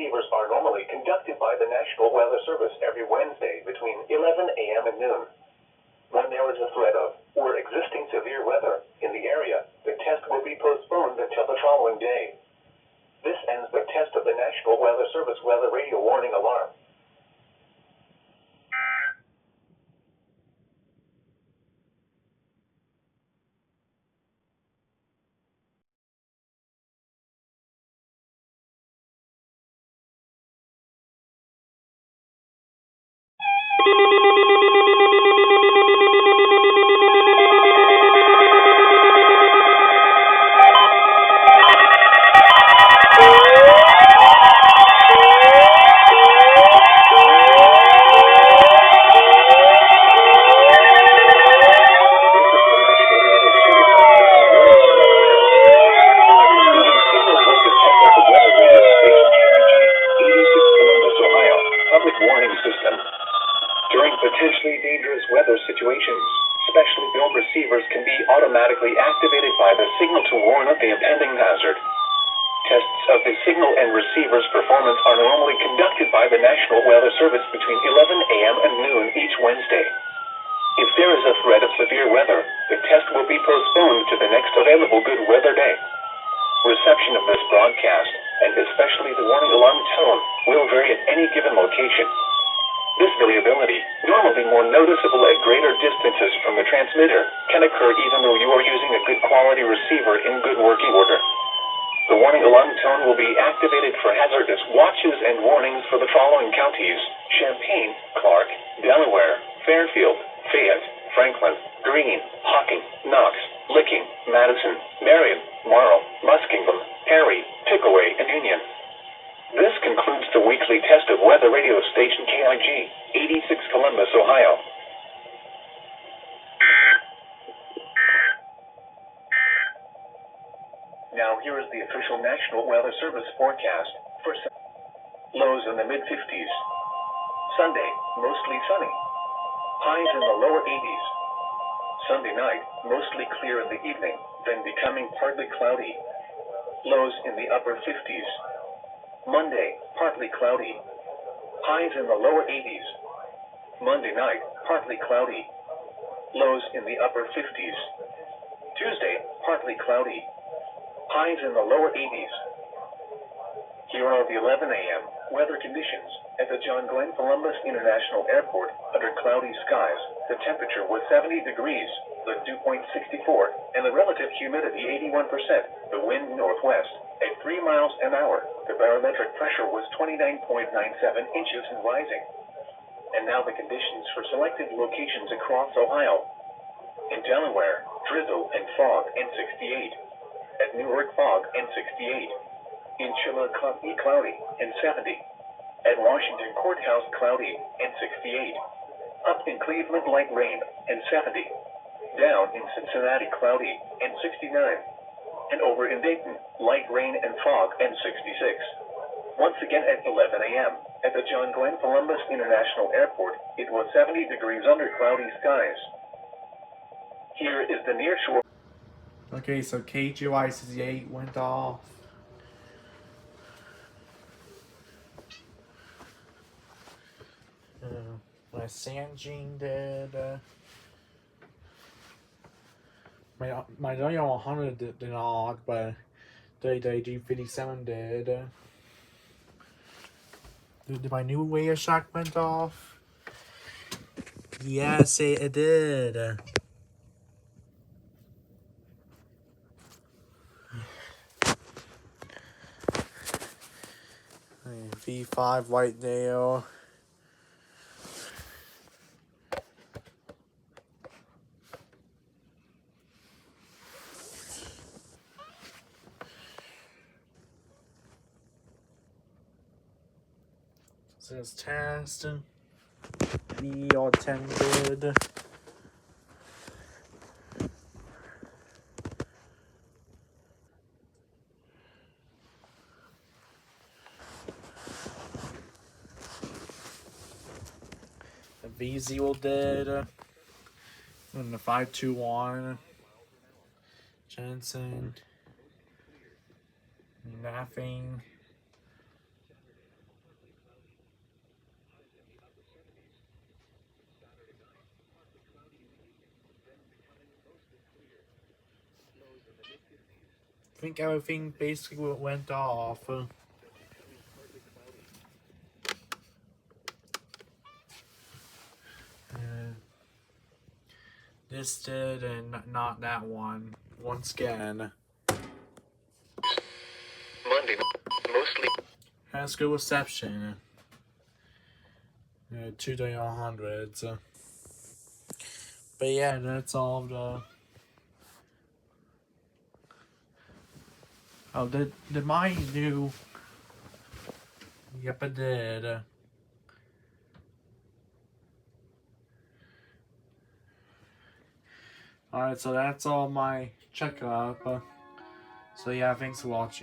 receivers are normally conducted by the National Weather Service every Wednesday between 11 a.m. and noon. When there is a threat of or existing severe weather in the area, the test will be postponed until the following day. This ends the test of the National Weather Service weather radio warning alarm. Potentially dangerous weather situations, specially built receivers can be automatically activated by the signal to warn of the impending hazard. Tests of the signal and receiver's performance are normally conducted by the National Weather Service between 11 a.m. and noon each Wednesday. If there is a threat of severe weather, the test will be postponed to the next available good weather day. Reception of this broadcast, and especially the warning alarm tone, will vary at any given location. This variability, normally more noticeable at greater distances from the transmitter, can occur even though you are using a good quality receiver in good working order. The warning alarm tone will be activated for hazardous watches and warnings for the following counties: Champaign, Clark, Delaware, Fairfield, Fayette, Franklin, Greene, Hocking, Knox, Licking, Madison, Marion, Marl, Muskingum, Perry, Pickaway, and Union. This concludes the weekly test of weather radio station KIG86 Columbus, Ohio. Now here is the official National Weather Service forecast for lows in the mid-50s. Sunday, mostly sunny. Highs in the lower 80s. Sunday night, mostly clear in the evening, then becoming partly cloudy. Lows in the upper 50s. Monday, partly cloudy. Highs in the lower 80s. Monday night, partly cloudy. Lows in the upper 50s. Tuesday, partly cloudy. Highs in the lower 80s. Here are the 11 a.m. weather conditions at the John Glenn Columbus International Airport under cloudy skies. The temperature was 70 degrees, the dew point 64, and the relative humidity 81%. The wind northwest at 3 miles an hour. The barometric pressure was 29.97 inches and rising. And now the conditions for selected locations across Ohio. In Delaware, drizzle and fog and 68. At Newark, fog and 68. In Chillicothe, cloudy and 70. At Washington Courthouse, cloudy and 68. Up in Cleveland, light rain and 70. Down in Cincinnati, cloudy and 69. And over in Dayton, light rain and fog and 66. Once again at 11 a.m. at the John Glenn Columbus International Airport, it was 70 degrees under cloudy skies. Here is the near shore. Okay, so KJY68 went off. My Sanjing did. My W100 did not, but WWG57 did. Did my new radio shock went off? Yes, it did. V5 Whitedale. Says test. We all attended. The VZ did. And the 521. Jensen. Nothing. think everything basically went off. This did, and not that one. Once again. Monday, mostly. Has good reception. 2,100s. But yeah, that's all the. Oh, did my new? Yep, it did. Alright, so that's all my checkup. So yeah, thanks for watching.